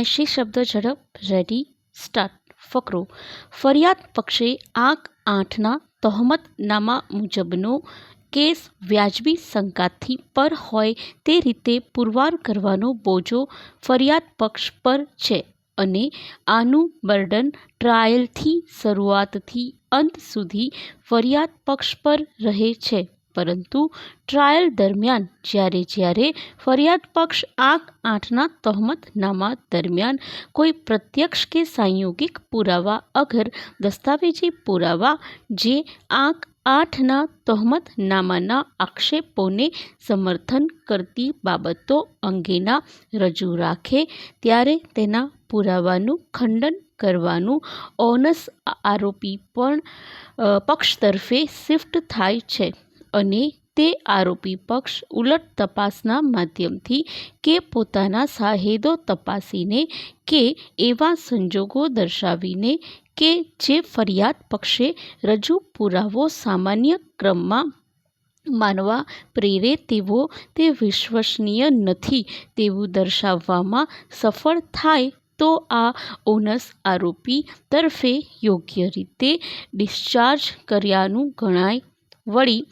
80 શબ્દ ઝડપ. Ready start. ફકરો. ફરિયાદ પક્ષે આંક 8ના તહોમતનામા મુજબનો કેસ વ્યાજબી શંકાથી પર હોય તે રીતે પુરવાર કરવાનો બોજો ફરિયાદ પક્ષ પર છે અને આનું બર્ડન ટ્રાયલથી શરૂઆતથી અંત સુધી ફરિયાદ પક્ષ પર રહે છે. પરંતુ ટ્રાયલ દરમિયાન જ્યારે ફરિયાદ પક્ષ આંક 8ના તહોમતનામા દરમિયાન કોઈ પ્રત્યક્ષ કે સંયોગિક પુરાવા અગર દસ્તાવેજી પુરાવા જે આંક 8ના તહોમતનામાના આક્ષેપોને સમર્થન કરતી બાબતો અંગેના રજૂ રાખે ત્યારે તેના પુરાવાનું ખંડન કરવાનું ઓનસ આરોપી પક્ષ તરફે શિફ્ટ થાય છે અને તે આરોપી પક્ષ ઉલટ તપાસના માધ્યમથી કે પોતાના સાહેદો તપાસીને કે એવા સંજોગો દર્શાવીને કે જે ફરિયાદ પક્ષે રજૂ પુરાવો સામાન્ય ક્રમમાં માનવા પ્રેરે તેવો તે વિશ્વસનીય નથી તેવું દર્શાવવામાં સફળ થાય તો આ ઓનસ આરોપી તરફે યોગ્ય રીતે ડિસ્ચાર્જ કર્યાનું ગણાય. વળી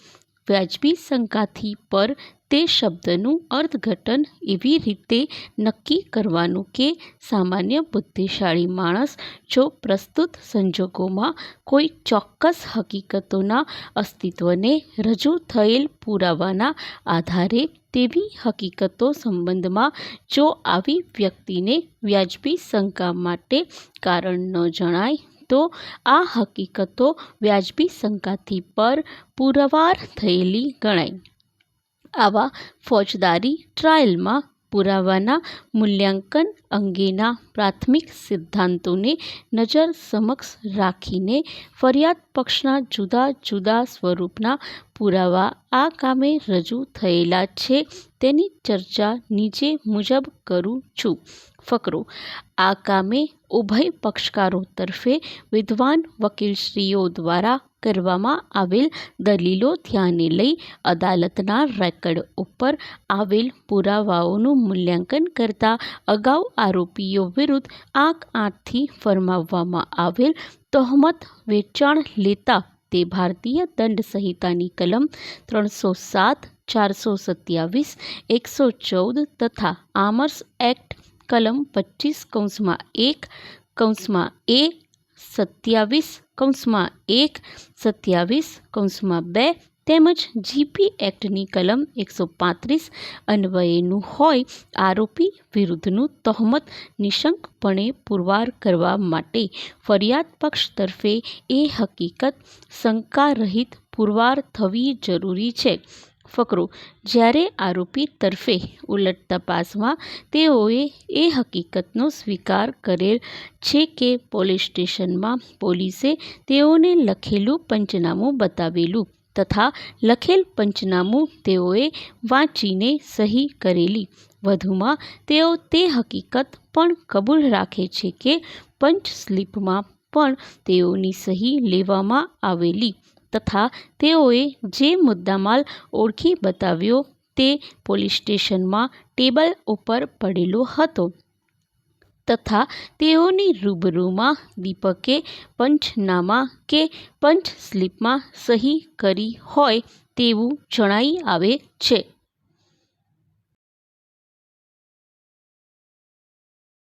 વ્યાજબી શંકાથી પર તે શબ્દનું અર્થઘટન એવી રીતે નક્કી કરવાનું કે સામાન્ય બુદ્ધિશાળી માણસ જો પ્રસ્તુત સંજોગોમાં કોઈ ચોક્કસ હકીકતોના અસ્તિત્વને રજૂ થયેલ પુરાવાના આધારે તેવી હકીકતો સંબંધમાં જો આવી વ્યક્તિને વ્યાજબી શંકા માટે કારણ ન જણાય તો આ હકીકતો વ્યાજબી શંકાથી પર પુરવાર થયેલી ગણાય. આવા ફોજદારી ટ્રાયલમાં પુરાવાના મૂલ્યાંકન અંગેના પ્રાથમિક સિદ્ધાંતોને નજર સમક્ષ રાખીને ફરિયાદ પક્ષના જુદા જુદા સ્વરૂપના પુરાવા આ કામે રજૂ થયેલા છે તેની ચર્ચા નીચે મુજબ કરું છું. ફકરો. આ કામે ઉભય પક્ષકારો તરફે વિદ્વાન વકીલશ્રીઓ દ્વારા કરવામાં આવેલ દલીલો ધ્યાને લઈ અદાલતના રેકર્ડ ઉપર આવેલ પુરાવાઓનું મૂલ્યાંકન કરતા અગાઉ આરોપીઓ વિરુદ્ધ આંક 8થી ફરમાવવામાં આવેલ તહોમત વેચાણ લેતા તે ભારતીય દંડ સંહિતાની કલમ 307, 427, 114 તથા આર્મ્સ એક્ટ કલમ 25(1), (a), 27(1), 27(2) તેમજ જીપી એક્ટની કલમ 135 અન્વયેનું હોય આરોપી વિરુદ્ધનું તહોમત નિશંકપણે પુરવાર કરવા માટે ફરિયાદ પક્ષ તરફે એ હકીકત શંકારહિત પુરવાર થવી જરૂરી છે. ફકરો. જ્યારે આરોપી તરફે ઉલટ તપાસમાં તેઓએ એ હકીકતનો સ્વીકાર કરેલ છે કે પોલીસ સ્ટેશનમાં પોલીસે તેઓને લખેલું પંચનામું બતાવેલું તથા લખેલ પંચનામું તેઓએ વાંચીને સહી કરેલી. વધુમાં તેઓ તે હકીકત પણ કબૂલ રાખે છે કે પંચ સ્લીપમાં પણ તેઓની સહી લેવામાં આવેલી તથા તેઓએ જે મુદ્દામાલ ઓળખી બતાવ્યો તે પોલીસ સ્ટેશનમાં ટેબલ ઉપર પડેલો હતો તથા તેઓની રૂબરૂમાં દીપકે પંચનામા કે પંચ સ્લીપમાં સહી કરી હોય તેવું જણાઈ આવે છે.